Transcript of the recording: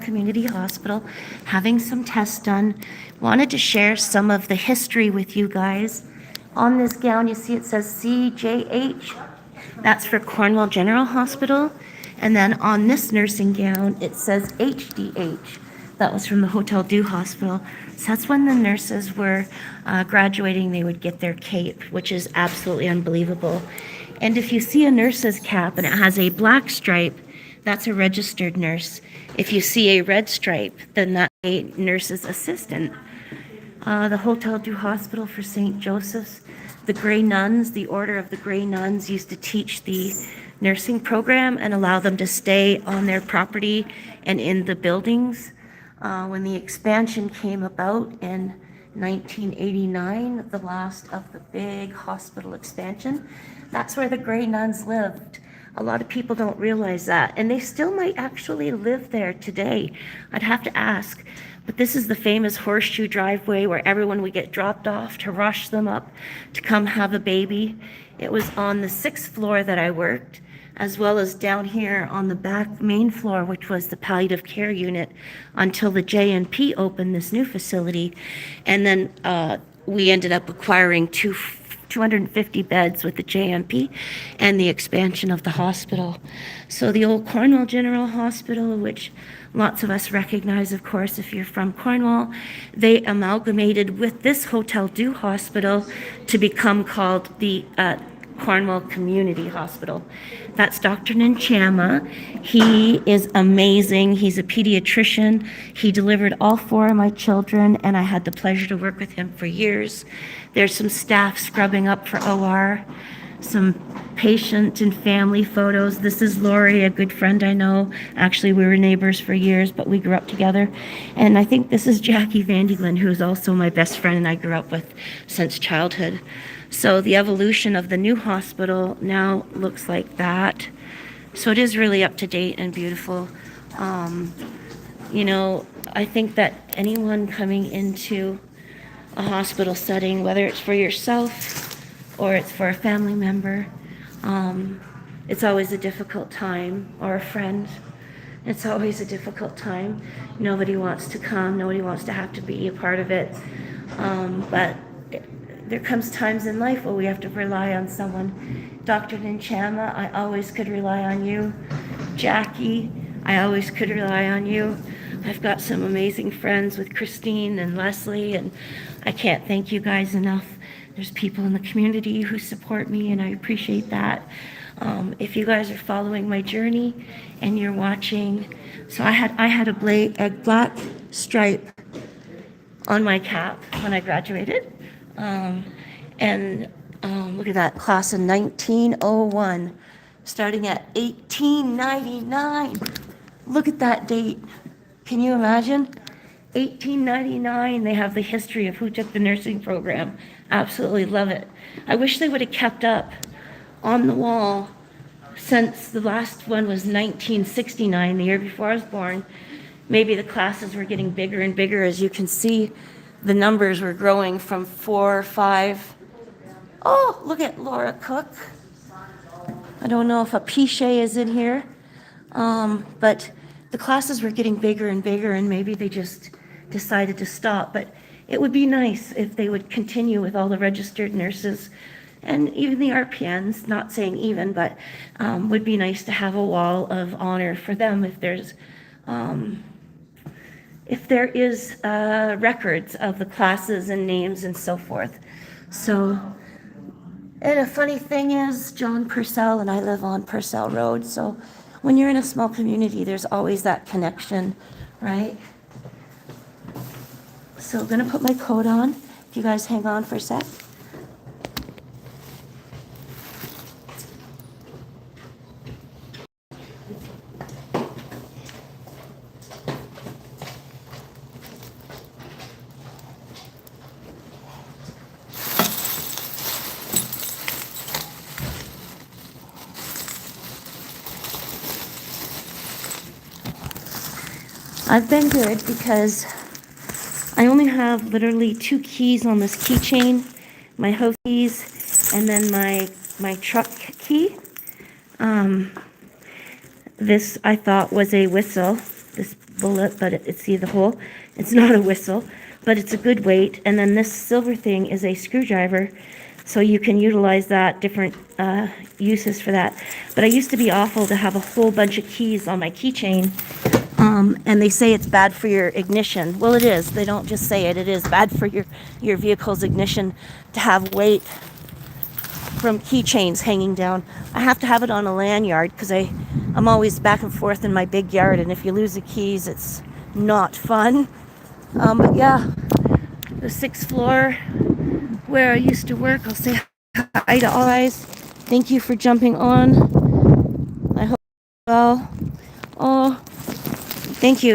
community hospital, having some tests done. Wanted to share some of the history with you guys. On this gown, you see it says CJH. That's for Cornwall General Hospital. And then on this nursing gown, it says HDH. That was from the Hotel Dieu Hospital. So that's when the nurses were graduating, they would get their cape, which is absolutely unbelievable. And if you see a nurse's cap and it has a black stripe, that's a registered nurse. If you see a red stripe, then that's a nurse's assistant. The Hotel Dieu Hospital for St. Joseph's, the Grey Nuns, the Order of the Grey Nuns used to teach the nursing program and allow them to stay on their property and in the buildings. When the expansion came about in 1989, the last of the big hospital expansion, that's where the Grey Nuns lived. A lot of people don't realize that, and they still might actually live there today. I'd have to ask, but this is the famous horseshoe driveway where everyone would get dropped off to rush them up to come have a baby. It was on the 6th floor that I worked, as well as down here on the back main floor, which was the palliative care unit, until the JNP opened this new facility. And then we ended up acquiring 250 beds with the JMP and the expansion of the hospital. So the old Cornwall General Hospital, which lots of us recognize, of course, if you're from Cornwall, they amalgamated with this Hotel Dieu Hospital to become called the Cornwall Community Hospital. That's Dr. Nchama. He is amazing. He's a pediatrician. He delivered all 4 of my children, and I had the pleasure to work with him for years. There's some staff scrubbing up for OR, some patient and family photos. This is Lori, a good friend I know. Actually, we were neighbors for years, but we grew up together. And I think this is Jackie Vandiglen, who is also my best friend and I grew up with since childhood. So the evolution of the new hospital now looks like that. So it is really up to date and beautiful. I think that anyone coming into a hospital setting, whether it's for yourself or it's for a family member, it's always a difficult time, or a friend. It's always a difficult time. Nobody wants to come. Nobody wants to have to be a part of it. But there comes times in life where we have to rely on someone. Dr. Nchama, I always could rely on you. Jackie, I always could rely on you. I've got some amazing friends with Christine and Leslie, and I can't thank you guys enough. There's people in the community who support me, and I appreciate that. If you guys are following my journey and you're watching, so I had a black stripe on my cap when I graduated. Look at that, class of 1901, starting at 1899. Look at that date. Can you imagine? 1899, they have the history of who took the nursing program. Absolutely love it. I wish they would have kept up on the wall since the last one was 1969, the year before I was born. Maybe the classes were getting bigger and bigger. As you can see, the numbers were growing from 4, 5. Oh, look at Laura Cook. I don't know if a Pichet is in here, but the classes were getting bigger and bigger, and maybe they just decided to stop. But it would be nice if they would continue with all the registered nurses and even the RPNs, not saying even, but would be nice to have a wall of honor for them if there is records of the classes and names and so forth. So, and a funny thing is, John Purcell and I live on Purcell Road, so when you're in a small community, there's always that connection, right? So I'm gonna put my coat on. If you guys hang on for a sec. I've been good because I only have literally 2 keys on this keychain, my house keys, and then my truck key. This I thought was a whistle, this bullet, but see the hole? It's not a whistle, but it's a good weight. And then this silver thing is a screwdriver, so you can utilize that, different uses for that. But I used to be awful to have a whole bunch of keys on my keychain, and they say it's bad for your ignition. Well, it is. They don't just say it. It is bad for your vehicle's ignition to have weight from keychains hanging down. I have to have it on a lanyard because I'm always back and forth in my big yard, and if you lose the keys, it's not fun. But yeah, the 6th floor where I used to work. I'll say hi to all guys. Thank you for jumping on. I hope well. Oh, thank you.